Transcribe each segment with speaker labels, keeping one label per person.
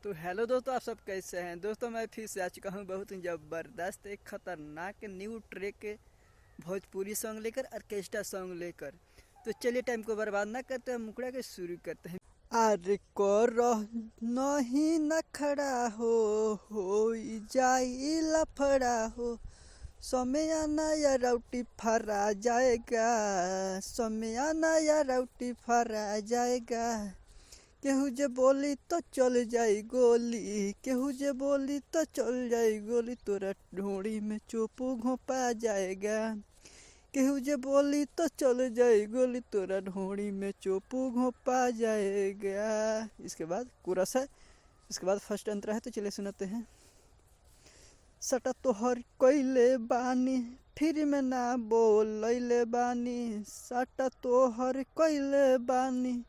Speaker 1: तो हेलो दोस्तों, आप सब कैसे हैं। दोस्तों मैं फिर से आ चुका हूँ बहुत ही ज़बरदस्त एक खतरनाक न्यू ट्रैक भोजपुरी सॉन्ग लेकर, ऑर्केस्ट्रा सॉन्ग लेकर। तो चलिए टाइम को बर्बाद ना करते हैं, मुकड़ा के शुरू करते हैं। अरे करो नहीं न खड़ा हो जाई लफड़ा हो, समय नया राउटी फरा जाएगा, समय नया राउटी फरा जाएगा। केहू जे बोली तो चल जाई गोली, केहू जे बोली तो चल जाई गोली, तोरा ढोड़ी में चोपू घोंपा जाएगा। केहू जे बोली तो चल जाई गोली, तोरा ढोड़ी में चोपू घोंपा जाएगा। इसके बाद कोरस है, इसके बाद फर्स्ट अंतरा है। तो चलिए सुनाते हैं। सटा तोहर कइले बानी, फिर में ना बोलैले बानी, सटा तोहर कइले बानी,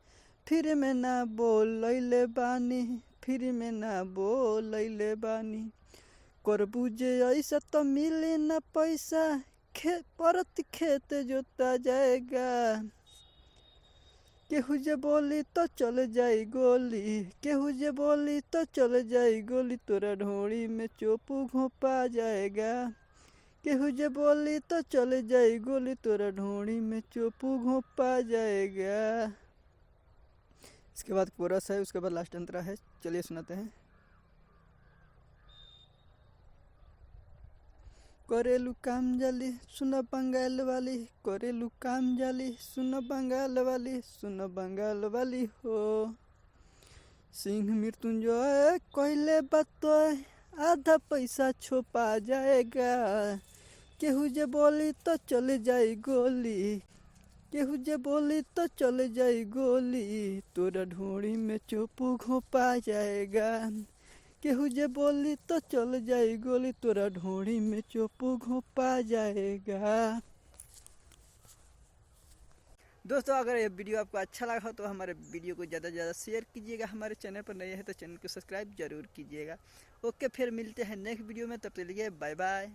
Speaker 1: फिर में ना बोलैले बानी, फिर में ना बोलैले बानी। करबू जे ऐसा तो मिले ना पैसा, परत खेत जोता जाएगा। केहू जे बोली तो चल जाई गोली, केहू जे बोली तो चल जाई गोली, तोरा ढोड़ी में चोपू घोंपा जाएगा। केहू जे बोली तो चल जाई गोली, तोरा ढोड़ी में चोपू घोंपा जाएगा। इसके बाद कोरस है, उसके बाद लास्ट अंतरा है। चलिए सुनाते हैं। करेलू काम जाली सुन बंगाल वाली, करेलू काम जाली सुन बंगाल वाली, सुन बंगाल वाली हो। सिंह मृत्युंजय कहले बतोय, आधा पैसा छुपा जाएगा। केहू जे बोली तो चल जाई गोली, केहू जे बोली तो चल जाई गोली, तोरा ढोड़ी में चोपू घोंपा जाएगा। केहू जे बोली तो चल जाई गोली, तोरा ढोड़ी में चोपू घोंपा जाएगा। दोस्तों अगर ये वीडियो आपको अच्छा लगा हो तो हमारे वीडियो को ज़्यादा से ज़्यादा शेयर कीजिएगा। हमारे चैनल पर नए हैं तो चैनल को सब्सक्राइब जरूर कीजिएगा। ओके, फिर मिलते हैं नेक्स्ट वीडियो में, तब तक के लिए बाय बाय।